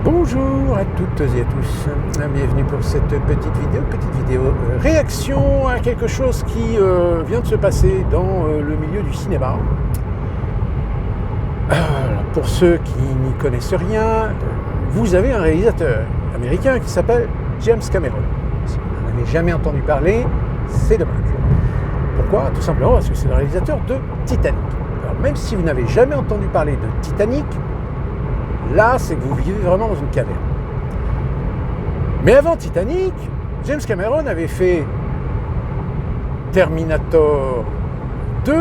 Bonjour à toutes et à tous, bienvenue pour cette petite vidéo réaction à quelque chose qui vient de se passer dans le milieu du cinéma. Pour ceux qui n'y connaissent rien, vous avez un réalisateur américain qui s'appelle James Cameron. Si vous n'en avez jamais entendu parler, c'est dommage. Pourquoi ? Tout simplement parce que c'est le réalisateur de Titanic. Alors même si vous n'avez jamais entendu parler de Titanic, là, c'est que vous vivez vraiment dans une caverne. Mais avant Titanic, James Cameron avait fait Terminator 2,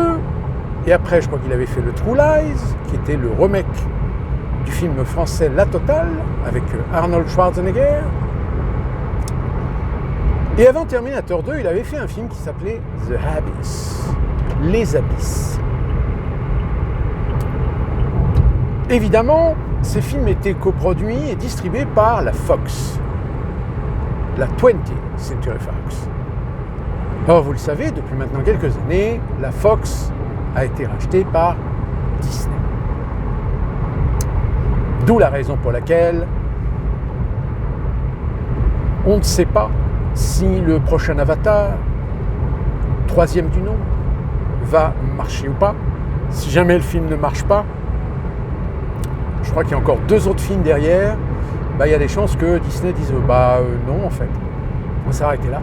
et après, je crois qu'il avait fait le True Lies, qui était le remake du film français La Totale, avec Arnold Schwarzenegger. Et avant Terminator 2, il avait fait un film qui s'appelait The Abyss, Les Abysses. Évidemment, ces films étaient coproduits et distribués par la Fox, la 20th Century Fox. Or, vous le savez, depuis maintenant quelques années, la Fox a été rachetée par Disney. D'où la raison pour laquelle on ne sait pas si le prochain Avatar, troisième du nom, va marcher ou pas. Si jamais le film ne marche pas, je crois qu'il y a encore 2 autres films derrière, il y a des chances que Disney dise non en fait, on va s'arrêter là.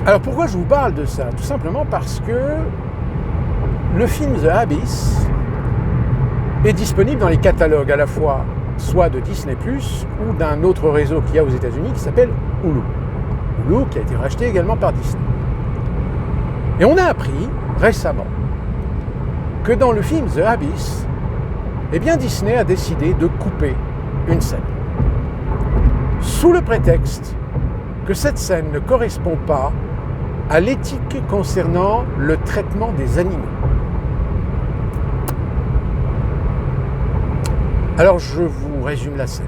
Alors pourquoi je vous parle de ça ? Tout simplement parce que le film The Abyss est disponible dans les catalogues à la fois soit de Disney+, ou d'un autre réseau qu'il y a aux États-Unis qui s'appelle Hulu. Hulu qui a été racheté également par Disney. Et on a appris récemment que dans le film The Abyss, Disney a décidé de couper une scène. Sous le prétexte que cette scène ne correspond pas à l'éthique concernant le traitement des animaux. Alors je vous résume la scène.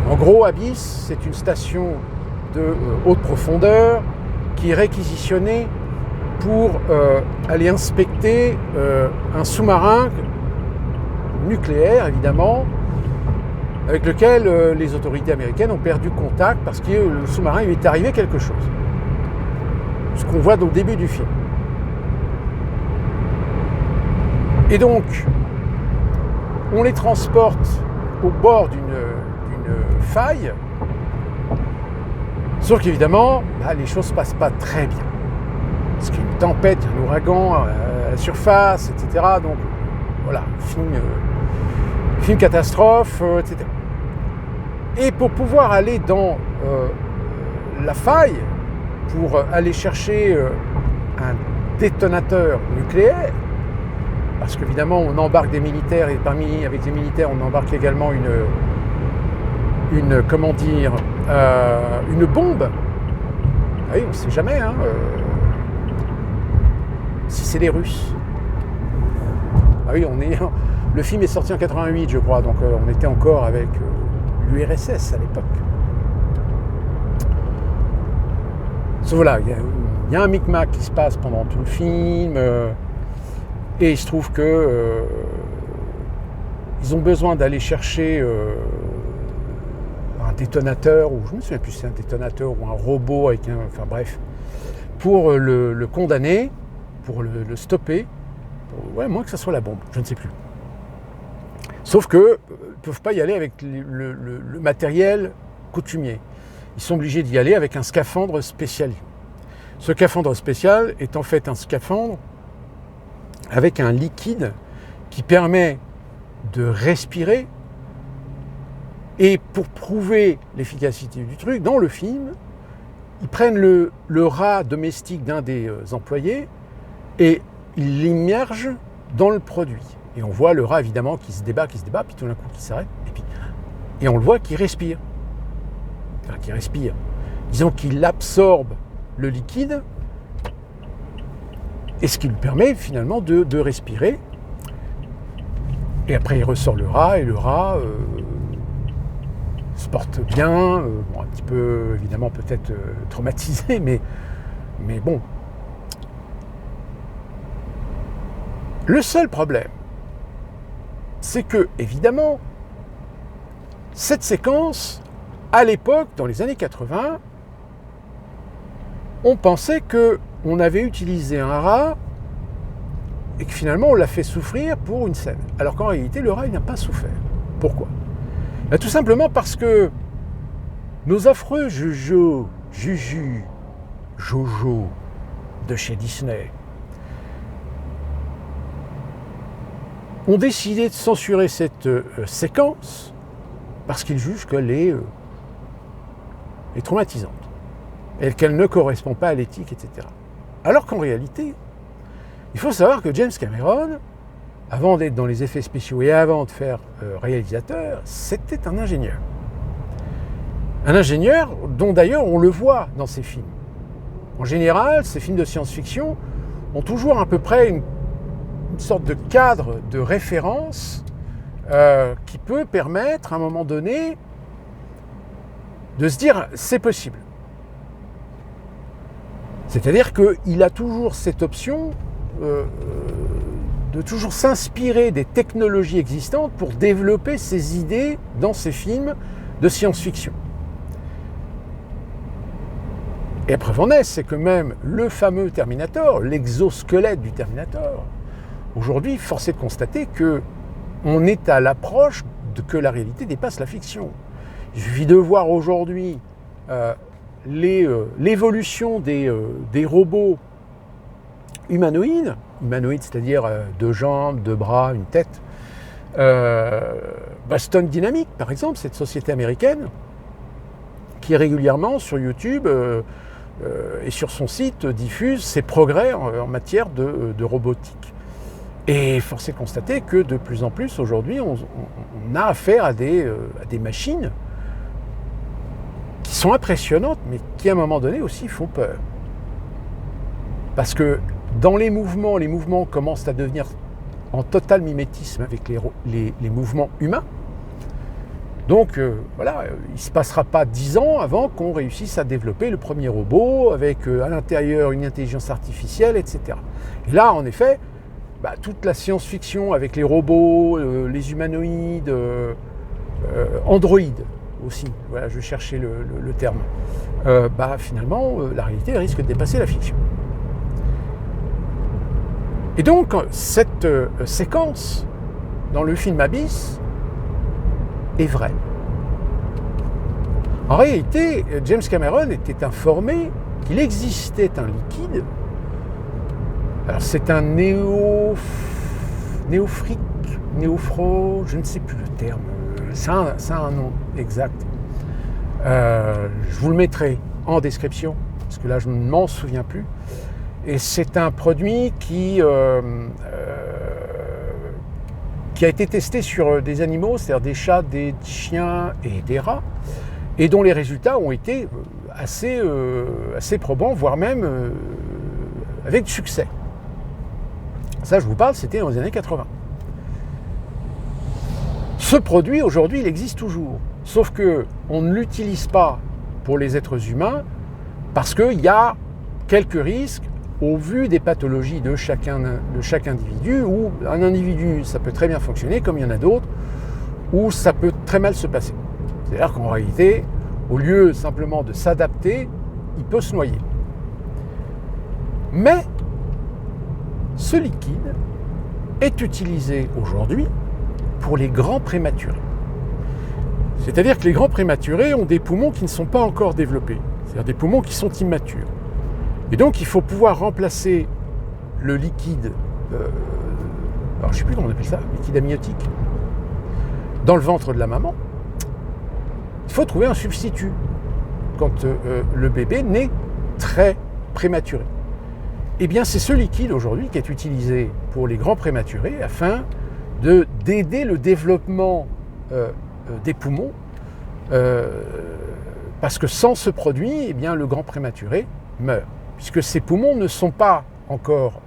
En gros, Abyss, c'est une station de haute profondeur qui est réquisitionnée pour aller inspecter un sous-marin nucléaire, évidemment, avec lequel les autorités américaines ont perdu contact parce que le sous-marin lui est arrivé quelque chose. Ce qu'on voit au début du film. Et donc, on les transporte au bord d'une faille, sauf qu'évidemment, les choses ne se passent pas très bien. Parce qu'il y a une tempête, un ouragan à la surface, etc. Donc voilà, film catastrophe, etc. Et pour pouvoir aller dans la faille, pour aller chercher un détonateur nucléaire, parce qu'évidemment on embarque des militaires, et avec les militaires on embarque également une bombe. Ah oui, on ne sait jamais, si c'est les Russes. Ah oui, le film est sorti en 88, je crois, donc on était encore avec l'URSS à l'époque. Voilà, il y a un micmac qui se passe pendant tout le film, et il se trouve que ils ont besoin d'aller chercher un détonateur, ou je ne me souviens plus si c'est un détonateur ou un robot avec pour le condamner, pour le stopper, moins que ça soit la bombe, je ne sais plus. Sauf qu'ils ne peuvent pas y aller avec le matériel coutumier. Ils sont obligés d'y aller avec un scaphandre spécial. Ce scaphandre spécial est en fait un scaphandre avec un liquide qui permet de respirer. Et pour prouver l'efficacité du truc, dans le film, ils prennent le rat domestique d'un des employés et ils l'immergent dans le produit. Et on voit le rat évidemment qui se débat, puis tout d'un coup qui s'arrête, et on le voit qui respire. Enfin, qui respire. Disons qu'il absorbe le liquide, et ce qui lui permet finalement de respirer. Et après il ressort le rat, et le rat se porte bien, un petit peu évidemment peut-être traumatisé, mais bon. Le seul problème, c'est que, évidemment, cette séquence, à l'époque, dans les années 80, on pensait qu'on avait utilisé un rat et que finalement on l'a fait souffrir pour une scène. Alors qu'en réalité, le rat, il n'a pas souffert. Pourquoi ? Tout simplement parce que nos affreux Jojo de chez Disney ont décidé de censurer cette séquence parce qu'ils jugent qu'elle est traumatisante et qu'elle ne correspond pas à l'éthique, etc. Alors qu'en réalité, il faut savoir que James Cameron, avant d'être dans les effets spéciaux et avant de faire réalisateur, c'était un ingénieur. Un ingénieur dont d'ailleurs on le voit dans ses films. En général, ces films de science-fiction ont toujours à peu près une sorte de cadre de référence qui peut permettre à un moment donné de se dire c'est possible. C'est-à-dire qu'il a toujours cette option de toujours s'inspirer des technologies existantes pour développer ses idées dans ses films de science-fiction. Et la preuve en est, c'est que même le fameux Terminator, l'exosquelette du Terminator, aujourd'hui, force est de constater qu'on est à l'approche que la réalité dépasse la fiction. Il suffit de voir aujourd'hui l'évolution des robots humanoïdes, c'est-à-dire 2 jambes, 2 bras, une tête. Boston Dynamics, par exemple, cette société américaine, qui régulièrement sur YouTube et sur son site diffuse ses progrès en matière de robotique. Et force est de constater que de plus en plus aujourd'hui, on a affaire à des machines qui sont impressionnantes, mais qui à un moment donné aussi font peur. Parce que dans les mouvements commencent à devenir en total mimétisme avec les mouvements humains. Donc voilà, il ne se passera pas 10 ans avant qu'on réussisse à développer le premier robot avec à l'intérieur une intelligence artificielle, etc. Et là, en effet, toute la science-fiction avec les robots, les humanoïdes, androïdes aussi, voilà, je cherchais le terme, finalement, la réalité risque de dépasser la fiction. Et donc, cette séquence dans le film Abyss est vrai. En réalité, James Cameron était informé qu'il existait un liquide. Alors c'est un néophro, je ne sais plus le terme, ça a un nom exact. Je vous le mettrai en description, parce que là je ne m'en souviens plus. Et c'est un produit qui a été testé sur des animaux, c'est-à-dire des chats, des chiens et des rats, et dont les résultats ont été assez probants, voire même avec succès. Ça, je vous parle, c'était dans les années 80. Ce produit, aujourd'hui, il existe toujours. Sauf qu'on ne l'utilise pas pour les êtres humains parce qu'il y a quelques risques au vu des pathologies de chaque individu, où un individu, ça peut très bien fonctionner, comme il y en a d'autres, où ça peut très mal se passer. C'est-à-dire qu'en réalité, au lieu simplement de s'adapter, il peut se noyer. Mais ce liquide est utilisé aujourd'hui pour les grands prématurés. C'est-à-dire que les grands prématurés ont des poumons qui ne sont pas encore développés, c'est-à-dire des poumons qui sont immatures. Et donc il faut pouvoir remplacer le liquide, alors je ne sais plus comment on appelle ça, liquide amniotique, dans le ventre de la maman. Il faut trouver un substitut quand le bébé naît très prématuré. Eh bien, c'est ce liquide aujourd'hui qui est utilisé pour les grands prématurés afin d'aider le développement des poumons, parce que sans ce produit, eh bien, le grand prématuré meurt, puisque ces poumons ne sont pas encore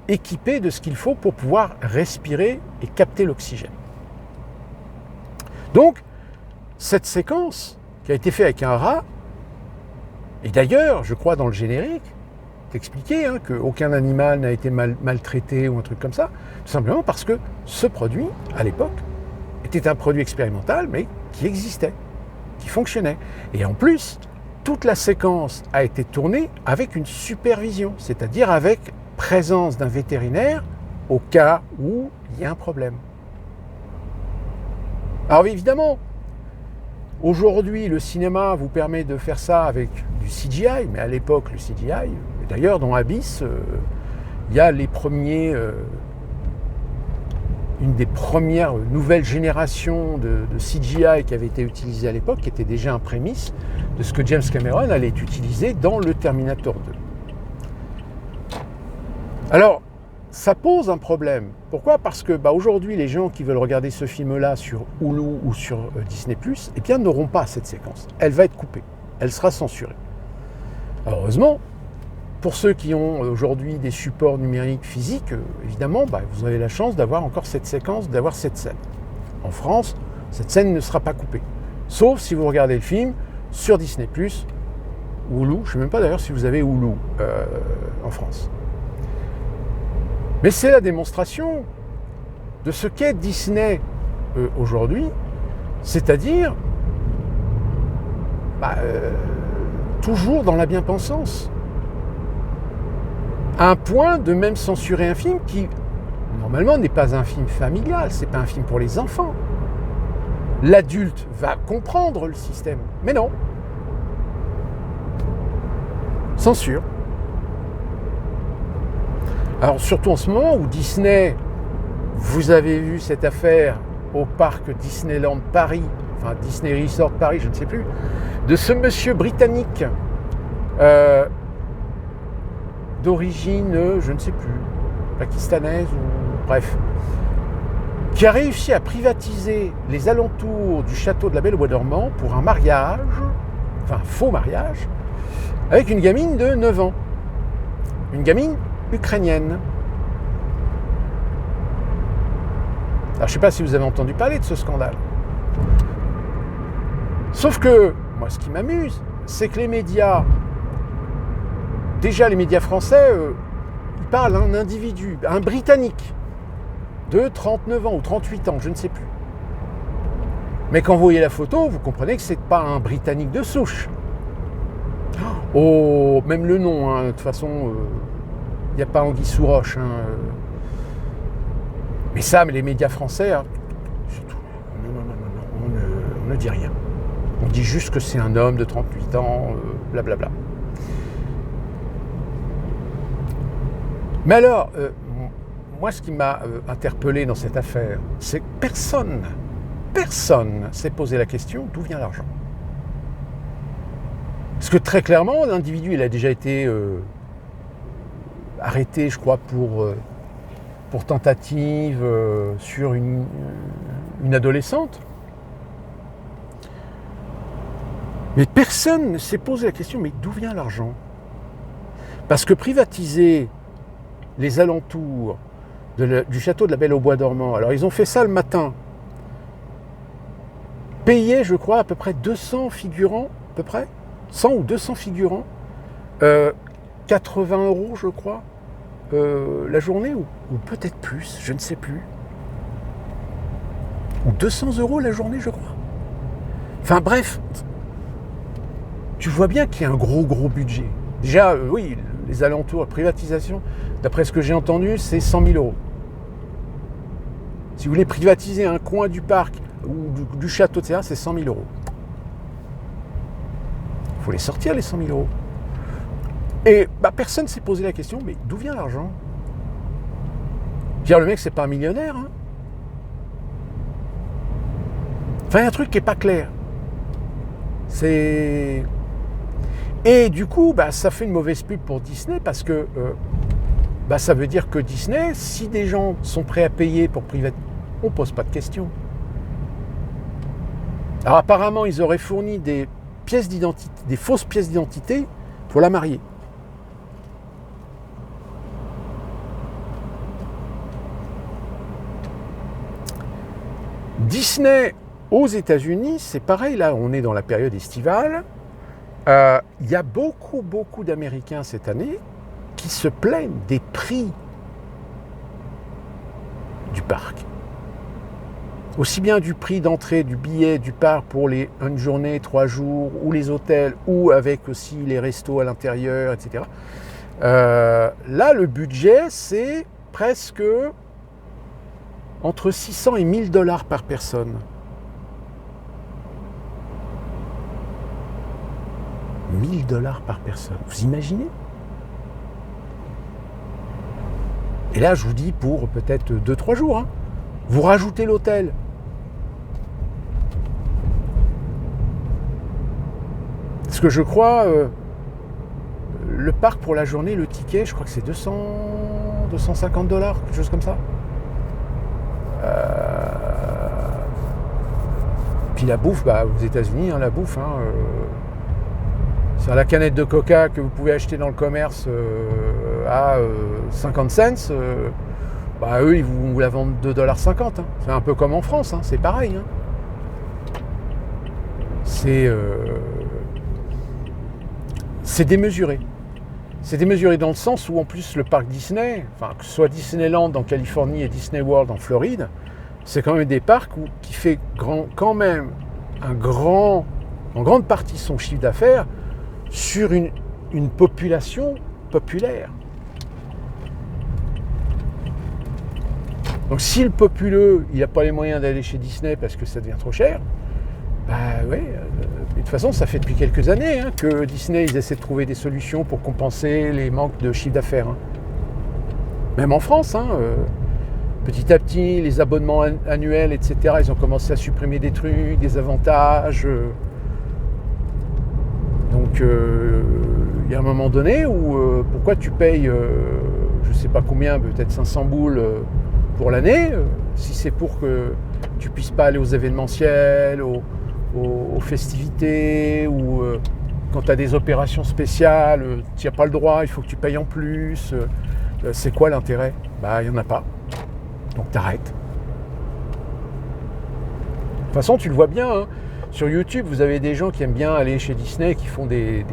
équipés de ce qu'il faut pour pouvoir respirer et capter l'oxygène. Donc, cette séquence qui a été faite avec un rat, et d'ailleurs, je crois dans le générique, expliqué hein, qu'aucun animal n'a été maltraité ou un truc comme ça, tout simplement parce que ce produit, à l'époque, était un produit expérimental, mais qui existait, qui fonctionnait. Et en plus, toute la séquence a été tournée avec une supervision, c'est-à-dire avec présence d'un vétérinaire au cas où il y a un problème. Alors évidemment, aujourd'hui, le cinéma vous permet de faire ça avec du CGI, mais à l'époque, le CGI, et d'ailleurs dans Abyss, il y a les premiers, une des premières nouvelles générations de CGI qui avait été utilisée à l'époque, qui était déjà un prémisse de ce que James Cameron allait utiliser dans le Terminator 2. Alors, ça pose un problème. Pourquoi ? Parce que aujourd'hui, les gens qui veulent regarder ce film-là sur Hulu ou sur Disney+, eh bien, n'auront pas cette séquence. Elle va être coupée. Elle sera censurée. Alors, heureusement, pour ceux qui ont aujourd'hui des supports numériques physiques, évidemment, vous avez la chance d'avoir encore cette séquence, d'avoir cette scène. En France, cette scène ne sera pas coupée. Sauf si vous regardez le film sur Disney+, ou Hulu. Je ne sais même pas d'ailleurs si vous avez Hulu en France. Mais c'est la démonstration de ce qu'est Disney aujourd'hui, c'est-à-dire toujours dans la bien-pensance. À un point de même censurer un film qui, normalement, n'est pas un film familial, c'est pas un film pour les enfants. L'adulte va comprendre le système, mais non. Censure. Alors surtout en ce moment où Disney, vous avez vu cette affaire au parc Disneyland Paris, enfin Disney Resort Paris, je ne sais plus, de ce monsieur britannique d'origine, je ne sais plus, pakistanaise ou bref, qui a réussi à privatiser les alentours du château de la Belle au Bois dormant pour un mariage, enfin un faux mariage, avec une gamine de 9 ans. Une gamine ukrainienne. Alors, je ne sais pas si vous avez entendu parler de ce scandale. Sauf que, moi, ce qui m'amuse, c'est que les médias, déjà les médias français, ils parlent d'un individu, un Britannique, de 39 ans ou 38 ans, je ne sais plus. Mais quand vous voyez la photo, vous comprenez que ce n'est pas un Britannique de souche. Oh, même le nom, hein, de toute façon... il n'y a pas anguille sous roche. Hein. Mais ça, les médias français, hein, surtout, non, on ne dit rien. On dit juste que c'est un homme de 38 ans, blablabla. Mais alors, moi, ce qui m'a interpellé dans cette affaire, c'est que personne s'est posé la question d'où vient l'argent. Parce que très clairement, l'individu, il a déjà été... arrêté, je crois, pour tentative sur une adolescente. Mais personne ne s'est posé la question, mais d'où vient l'argent ? Parce que privatiser les alentours du château de la Belle au Bois dormant, alors ils ont fait ça le matin, payer, je crois, à peu près 200 figurants, à peu près, 100 ou 200 figurants, 80 €, je crois, la journée, ou peut-être plus, je ne sais plus. Ou 200 € la journée, je crois. Enfin bref, tu vois bien qu'il y a un gros budget. Déjà, oui, les alentours, la privatisation, d'après ce que j'ai entendu, c'est 100 000 €. Si vous voulez privatiser un coin du parc ou du château, etc., c'est 100 000 €. Il faut les sortir, les 100 000 €. Et personne ne s'est posé la question, mais d'où vient l'argent ? Dire le mec, c'est pas un millionnaire. Hein. Enfin, il y a un truc qui n'est pas clair. C'est... Et du coup, ça fait une mauvaise pub pour Disney parce que ça veut dire que Disney, si des gens sont prêts à payer pour privatiser, on ne pose pas de questions. Alors apparemment, ils auraient fourni des pièces d'identité, des fausses pièces d'identité pour la marier. Disney aux États-Unis, c'est pareil, là on est dans la période estivale. Il y a beaucoup d'Américains cette année qui se plaignent des prix du parc. Aussi bien du prix d'entrée du billet du parc pour une journée, 3 jours, ou les hôtels, ou avec aussi les restos à l'intérieur, etc. Là, le budget, c'est presque entre 600 et 1000 dollars par personne. 1000 dollars par personne. Vous imaginez? Et là, je vous dis pour peut-être 2-3 jours. Hein. Vous rajoutez l'hôtel. Parce que je crois, le parc pour la journée, le ticket, je crois que c'est 250 dollars, quelque chose comme ça. Puis la bouffe, aux États-Unis, hein, la bouffe, c'est la canette de coca que vous pouvez acheter dans le commerce à 50 cents. Eux, ils vous la vendent 2,50 $. Hein. C'est un peu comme en France, hein, c'est pareil. Hein. C'est démesuré. C'est démesuré dans le sens où, en plus, le parc Disney, que ce soit Disneyland en Californie et Disney World en Floride, c'est quand même des parcs qui fait quand même en grande partie son chiffre d'affaires sur une population populaire. Donc si le populeux, il n'a pas les moyens d'aller chez Disney parce que ça devient trop cher, de toute façon, ça fait depuis quelques années que Disney, ils essaient de trouver des solutions pour compenser les manques de chiffre d'affaires. Hein. Même en France, petit à petit, les abonnements annuels, etc., ils ont commencé à supprimer des trucs, des avantages. Donc, il y a un moment donné où pourquoi tu payes, je ne sais pas combien, peut-être 500 boules pour l'année, si c'est pour que tu ne puisses pas aller aux événementiels, aux festivités, ou quand tu as des opérations spéciales, tu n'as pas le droit, il faut que tu payes en plus. C'est quoi l'intérêt? Il n'y en a pas. Donc t'arrêtes. De toute façon, tu le vois bien, hein. Sur YouTube, vous avez des gens qui aiment bien aller chez Disney, qui font des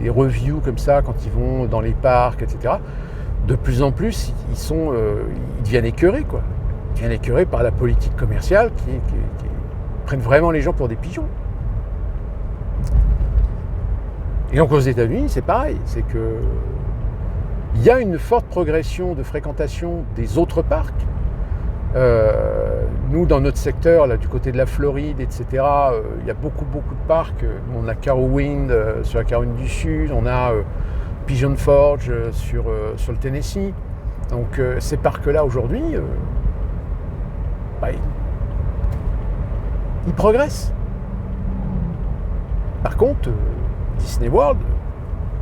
reviews comme ça quand ils vont dans les parcs, etc. De plus en plus, ils deviennent écœurés, quoi. Ils deviennent écœurés par la politique commerciale qui prennent vraiment les gens pour des pigeons. Et donc aux États-Unis, c'est pareil, c'est que il y a une forte progression de fréquentation des autres parcs. Nous, dans notre secteur, là, du côté de la Floride, etc., il y a beaucoup de parcs. On a Carowinds sur la Caroline du Sud, on a Pigeon Forge sur le Tennessee. Donc ces parcs-là, aujourd'hui, ils progressent. Par contre, Disney World,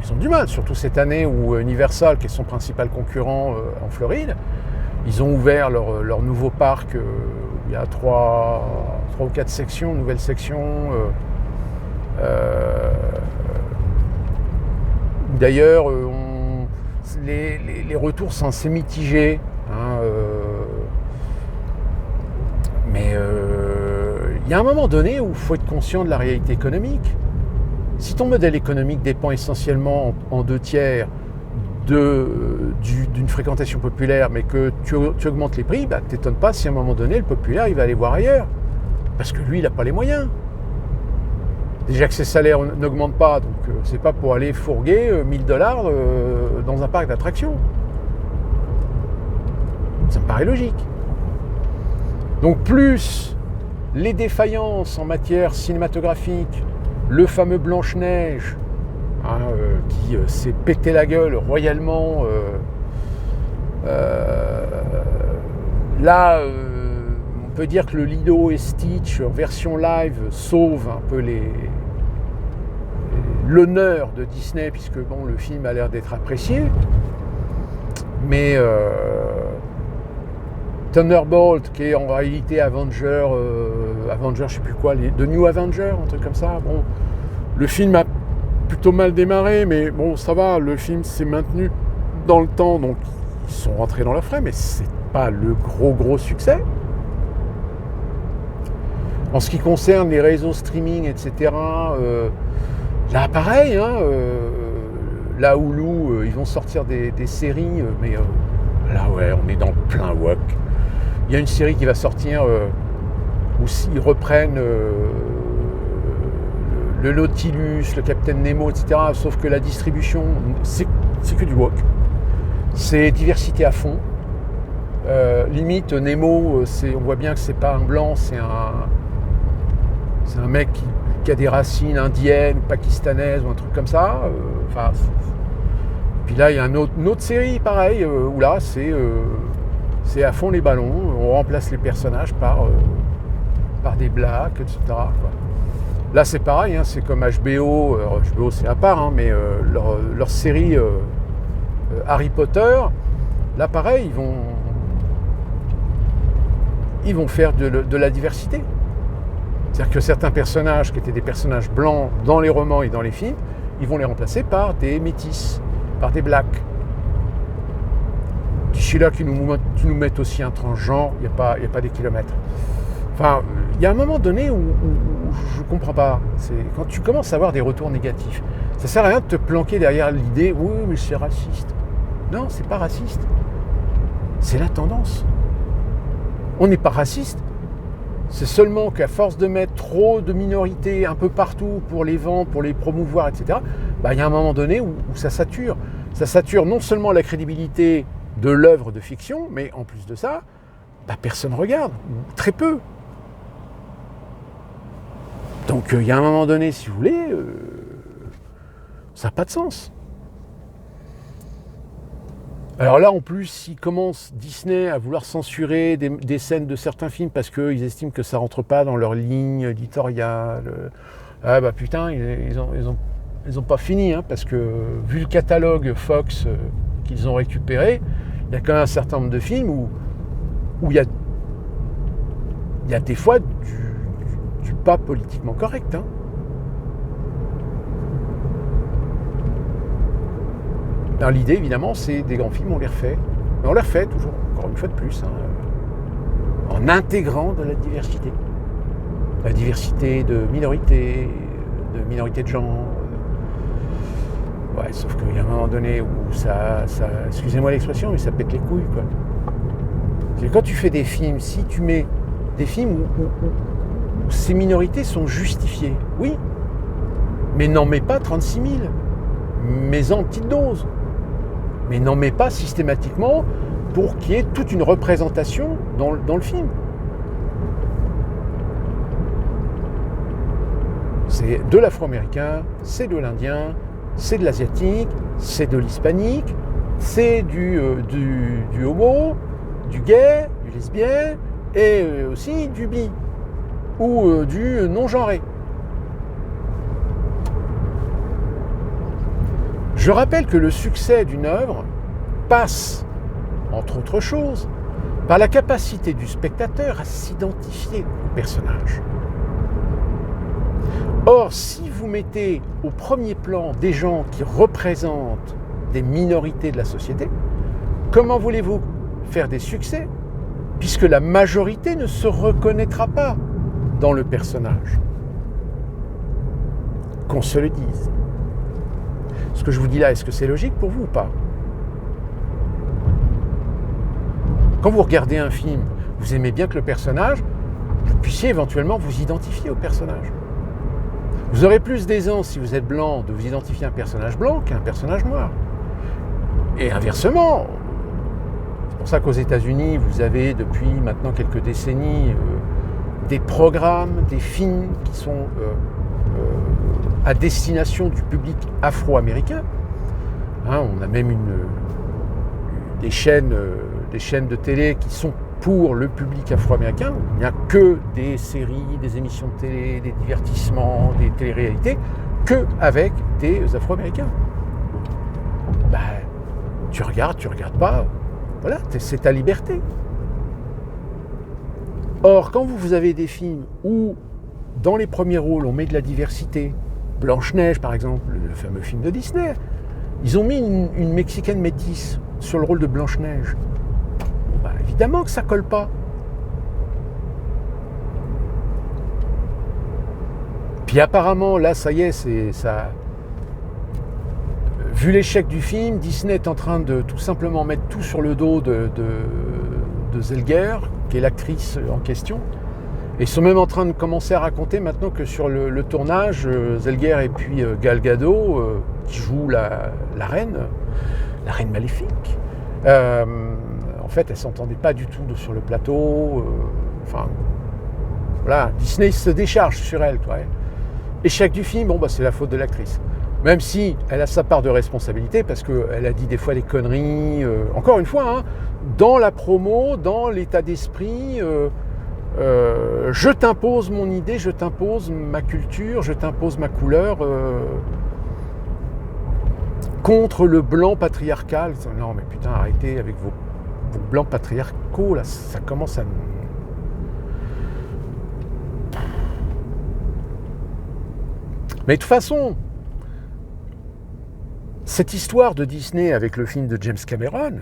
ils ont du mal, surtout cette année où Universal, qui est son principal concurrent en Floride, ils ont ouvert leur nouveau parc. Il y a 3 ou 4 sections, nouvelles sections. D'ailleurs, les retours sont assez mitigés. Mais il y a un moment donné où il faut être conscient de la réalité économique. Si ton modèle économique dépend essentiellement en 2/3 d'une fréquentation populaire, mais que tu augmentes les prix, t'étonnes pas si à un moment donné, le populaire, il va aller voir ailleurs. Parce que lui, il n'a pas les moyens. Déjà que ses salaires n'augmentent pas, donc c'est pas pour aller fourguer 1000 dollars dans un parc d'attractions. Ça me paraît logique. Donc plus les défaillances en matière cinématographique, le fameux Blanche-Neige, qui s'est pété la gueule royalement. Là, on peut dire que le Lilo et Stitch en version live sauve un peu l'honneur de Disney, puisque le film a l'air d'être apprécié. Mais Thunderbolt, qui est en réalité Avenger, je sais plus quoi, The New Avenger, un truc comme ça. Le film a plutôt mal démarré, mais ça va, le film s'est maintenu dans le temps, donc ils sont rentrés dans leurs frais, mais c'est pas le gros succès. En ce qui concerne les réseaux streaming, etc., là pareil, là Hulu, ils vont sortir des séries, mais là ouais, on est dans le plein wok. Il y a une série qui va sortir où ils reprennent le Nautilus, le Capitaine Nemo, etc. Sauf que la distribution, c'est que du wok. C'est diversité à fond. Limite, Nemo, on voit bien que c'est pas un blanc, c'est un mec qui a des racines indiennes, pakistanaises ou un truc comme ça. Puis là, il y a une autre série, pareil, où là, c'est à fond les ballons. On remplace les personnages par des blacks, etc. Quoi. Là, c'est pareil, hein, c'est comme HBO. HBO, c'est à part, hein, mais leur série Harry Potter, là, pareil, ils vont faire de la diversité. C'est-à-dire que certains personnages qui étaient des personnages blancs dans les romans et dans les films, ils vont les remplacer par des métis, par des blacks. D'ici là, qui nous mettent aussi un transgenre, il n'y a pas des kilomètres. Enfin, il y a un moment donné où je ne comprends pas. C'est quand tu commences à avoir des retours négatifs. Ça ne sert à rien de te planquer derrière l'idée « oui, mais c'est raciste ». Non, c'est pas raciste. C'est la tendance. On n'est pas raciste. C'est seulement qu'à force de mettre trop de minorités un peu partout pour les vendre, pour les promouvoir, etc., il y a un moment donné où ça sature. Ça sature non seulement la crédibilité de l'œuvre de fiction, mais en plus de ça, personne ne regarde, ou très peu. Donc il y a un moment donné, si vous voulez, ça n'a pas de sens. Alors là, en plus, ils commencent, Disney, à vouloir censurer des scènes de certains films parce qu'ils estiment que ça ne rentre pas dans leur ligne éditoriale. Ah putain, ils ont pas fini, hein, parce que vu le catalogue Fox qu'ils ont récupéré, il y a quand même un certain nombre de films où il y a des fois du pas politiquement correct. Hein. L'idée, évidemment, c'est des grands films, on les refait. Mais on les refait toujours, encore une fois de plus, hein, en intégrant de la diversité. La diversité de minorités de genre. Ouais, sauf qu'il y a un moment donné où ça excusez-moi l'expression, mais ça pète les couilles, quoi. C'est quand tu fais des films, si tu mets des films où ces minorités sont justifiées, oui, mais n'en mets pas 36 000. Mets-en en petite dose. Mais n'en mets pas systématiquement pour qu'il y ait toute une représentation dans le film. C'est de l'afro-américain, c'est de l'indien, c'est de l'asiatique, c'est de l'hispanique, c'est du homo, du gay, du lesbien et aussi du bi ou du non-genré. Je rappelle que le succès d'une œuvre passe, entre autres choses, par la capacité du spectateur à s'identifier au personnage. Or, si vous mettez au premier plan des gens qui représentent des minorités de la société, comment voulez-vous faire des succès puisque la majorité ne se reconnaîtra pas dans le personnage? Qu'on se le dise. Ce que je vous dis là, est-ce que c'est logique pour vous ou pas? Quand vous regardez un film, vous aimez bien que le personnage, vous puissiez éventuellement vous identifier au personnage. Vous aurez plus d'aisance, si vous êtes blanc, de vous identifier à un personnage blanc qu'à un personnage noir. Et inversement, c'est pour ça qu'aux États-Unis, vous avez depuis maintenant quelques décennies des programmes, des films qui sont à destination du public afro-américain. Hein, on a même des chaînes de télé qui sont pour le public afro-américain. Il n'y a que des séries, des émissions de télé, des divertissements, des téléréalités, qu'avec des afro-américains. Tu regardes pas, voilà, c'est ta liberté. Or, quand vous avez des films où, dans les premiers rôles, on met de la diversité, Blanche-Neige, par exemple, le fameux film de Disney, ils ont mis une Mexicaine métisse sur le rôle de Blanche-Neige. Évidemment que ça colle pas. Puis apparemment, là, ça y est, vu l'échec du film, Disney est en train de tout simplement mettre tout sur le dos de Zellweger, qui est l'actrice en question. Et ils sont même en train de commencer à raconter maintenant que sur le tournage, Zellweger et puis Gal Gadot, qui joue la reine maléfique, en fait, elles ne s'entendaient pas du tout sur le plateau. Enfin, voilà, Disney se décharge sur elle, quoi. Échec du film, bon, bah, c'est la faute de l'actrice. Même si elle a sa part de responsabilité, parce qu'elle a dit des fois des conneries. Encore une fois, hein, dans la promo, dans l'état d'esprit, je t'impose mon idée, je t'impose ma culture, je t'impose ma couleur contre le blanc patriarcal. Non, mais putain, arrêtez avec vos blancs patriarcaux, là, ça commence à... Mais de toute façon, cette histoire de Disney avec le film de James Cameron,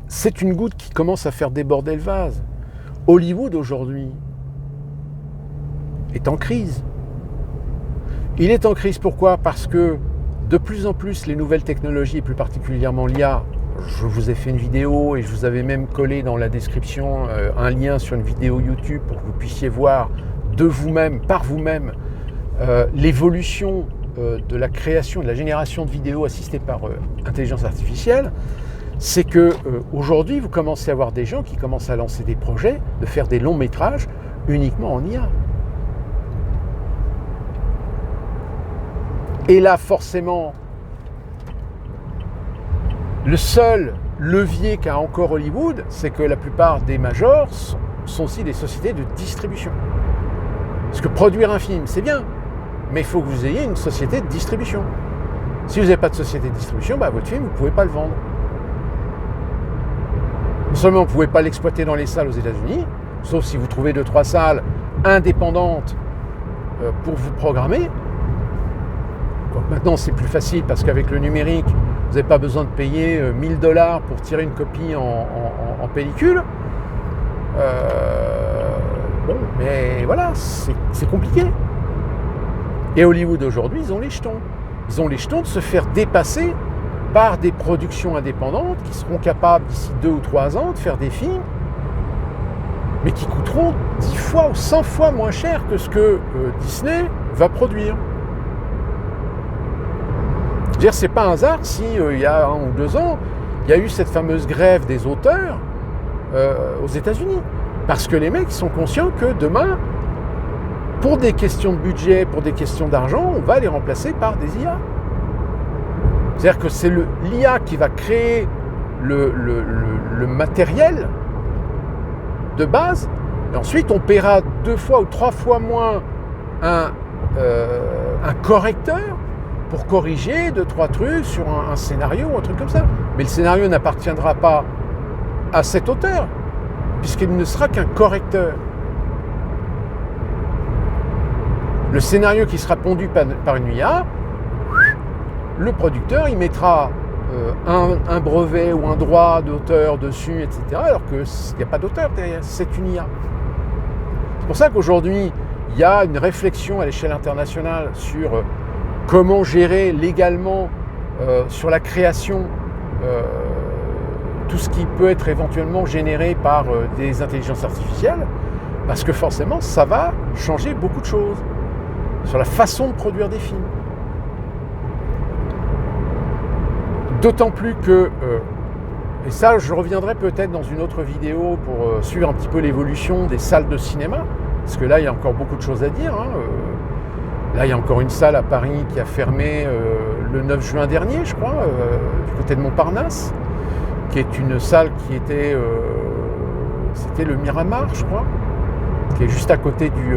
c'est une goutte qui commence à faire déborder le vase. Hollywood aujourd'hui est en crise. Il est en crise pourquoi ? Parce que de plus en plus les nouvelles technologies, et plus particulièrement l'IA, je vous ai fait une vidéo et je vous avais même collé dans la description un lien sur une vidéo YouTube pour que vous puissiez voir de vous-même, par vous-même, l'évolution de la création, de la génération de vidéos assistées par intelligence artificielle. C'est que aujourd'hui, vous commencez à voir des gens qui commencent à lancer des projets, de faire des longs métrages uniquement en IA. Et là, forcément, le seul levier qu'a encore Hollywood, c'est que la plupart des majors sont aussi des sociétés de distribution. Parce que produire un film, c'est bien, mais il faut que vous ayez une société de distribution. Si vous n'avez pas de société de distribution, bah, votre film, vous ne pouvez pas le vendre. Non seulement vous ne pouvez pas l'exploiter dans les salles aux États-Unis, sauf si vous trouvez 2-3 salles indépendantes pour vous programmer. Donc maintenant, c'est plus facile parce qu'avec le numérique, vous n'avez pas besoin de payer $1000 pour tirer une copie en pellicule. Bon, mais voilà, c'est compliqué. Et Hollywood aujourd'hui, ils ont les jetons. Ils ont les jetons de se faire dépasser par des productions indépendantes qui seront capables d'ici 2 ou 3 ans de faire des films, mais qui coûteront 10 fois ou 100 fois moins cher que ce que Disney va produire. Je veux dire, c'est pas un hasard si il y a 1 ou 2 ans, il y a eu cette fameuse grève des auteurs aux États-Unis. Parce que les mecs sont conscients que demain, pour des questions de budget, pour des questions d'argent, on va les remplacer par des IA. C'est-à-dire que c'est l'IA qui va créer le matériel de base, et ensuite on paiera 2 fois ou 3 fois moins un correcteur pour corriger 2-3 trucs sur un scénario ou un truc comme ça. Mais le scénario n'appartiendra pas à cet auteur, puisqu'il ne sera qu'un correcteur. Le scénario qui sera pondu par une IA, le producteur, il mettra un brevet ou un droit d'auteur dessus, etc., alors qu'il n'y a pas d'auteur derrière, c'est une IA. C'est pour ça qu'aujourd'hui, il y a une réflexion à l'échelle internationale sur comment gérer légalement sur la création tout ce qui peut être éventuellement généré par des intelligences artificielles, parce que forcément, ça va changer beaucoup de choses sur la façon de produire des films. D'autant plus que, et ça je reviendrai peut-être dans une autre vidéo pour suivre un petit peu l'évolution des salles de cinéma, parce que là il y a encore beaucoup de choses à dire. Là il y a encore une salle à Paris qui a fermé le 9 juin dernier, je crois, du côté de Montparnasse, qui est une salle qui était, c'était le Miramar, je crois, qui est juste à côté du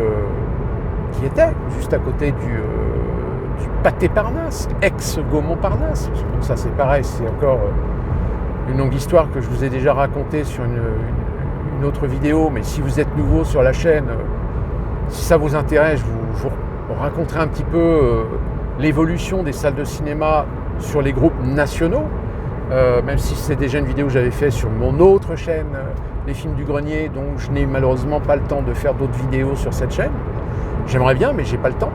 Pathé Parnasse, ex-Gaumont Parnasse. Donc ça c'est pareil, c'est encore une longue histoire que je vous ai déjà racontée sur une autre vidéo, mais si vous êtes nouveau sur la chaîne, si ça vous intéresse, je vous raconterai un petit peu l'évolution des salles de cinéma sur les groupes nationaux, même si c'est déjà une vidéo que j'avais fait sur mon autre chaîne, Les Films du Grenier, donc je n'ai malheureusement pas le temps de faire d'autres vidéos sur cette chaîne. J'aimerais bien, mais j'ai pas le temps.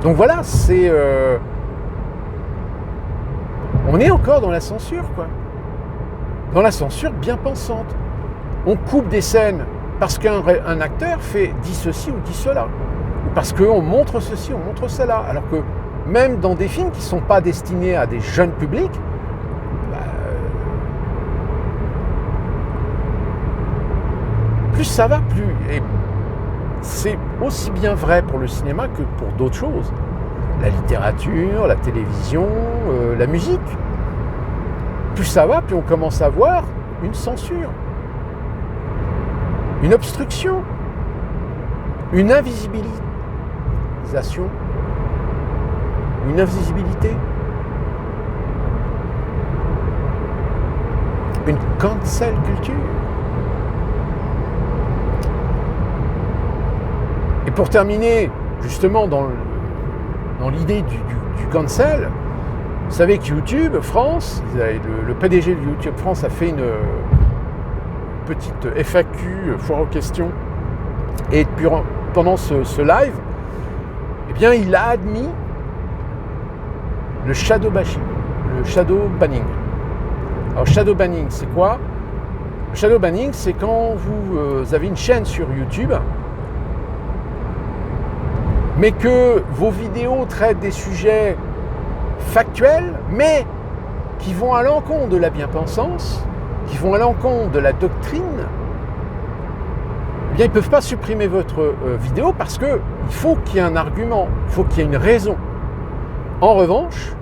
Donc voilà, c'est... on est encore dans la censure, quoi. Dans la censure bien pensante. On coupe des scènes parce qu'un acteur dit ceci ou dit cela. Ou parce qu'on montre ceci, on montre cela. Alors que même dans des films qui ne sont pas destinés à des jeunes publics, plus ça va, plus... Et c'est aussi bien vrai pour le cinéma que pour d'autres choses. La littérature, la télévision, la musique. Plus ça va, plus on commence à voir une censure, une obstruction, une invisibilisation, une invisibilité, une cancel culture. Et pour terminer, justement, dans l'idée du cancel, vous savez que YouTube France, le PDG de YouTube France a fait une petite FAQ, foire aux questions, et pendant ce live, eh bien, il a admis le shadow bashing, le shadow banning. Alors, shadow banning, c'est quoi? Le shadow banning, c'est quand vous avez une chaîne sur YouTube, mais que vos vidéos traitent des sujets factuels, mais qui vont à l'encontre de la bien-pensance, qui vont à l'encontre de la doctrine, eh bien, ils ne peuvent pas supprimer votre vidéo parce qu'il faut qu'il y ait un argument, il faut qu'il y ait une raison. En revanche,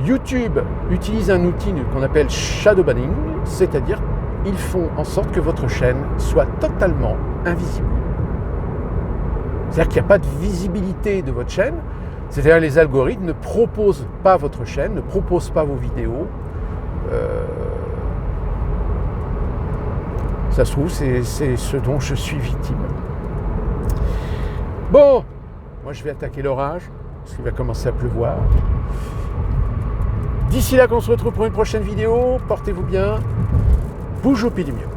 YouTube utilise un outil qu'on appelle shadow banning, c'est-à-dire ils font en sorte que votre chaîne soit totalement invisible. C'est-à-dire qu'il n'y a pas de visibilité de votre chaîne, c'est-à-dire les algorithmes ne proposent pas votre chaîne, ne proposent pas vos vidéos. Ça se trouve, c'est ce dont je suis victime. Bon, moi je vais attaquer l'orage, parce qu'il va commencer à pleuvoir. D'ici là qu'on se retrouve pour une prochaine vidéo, portez-vous bien, bouge au pied du mur.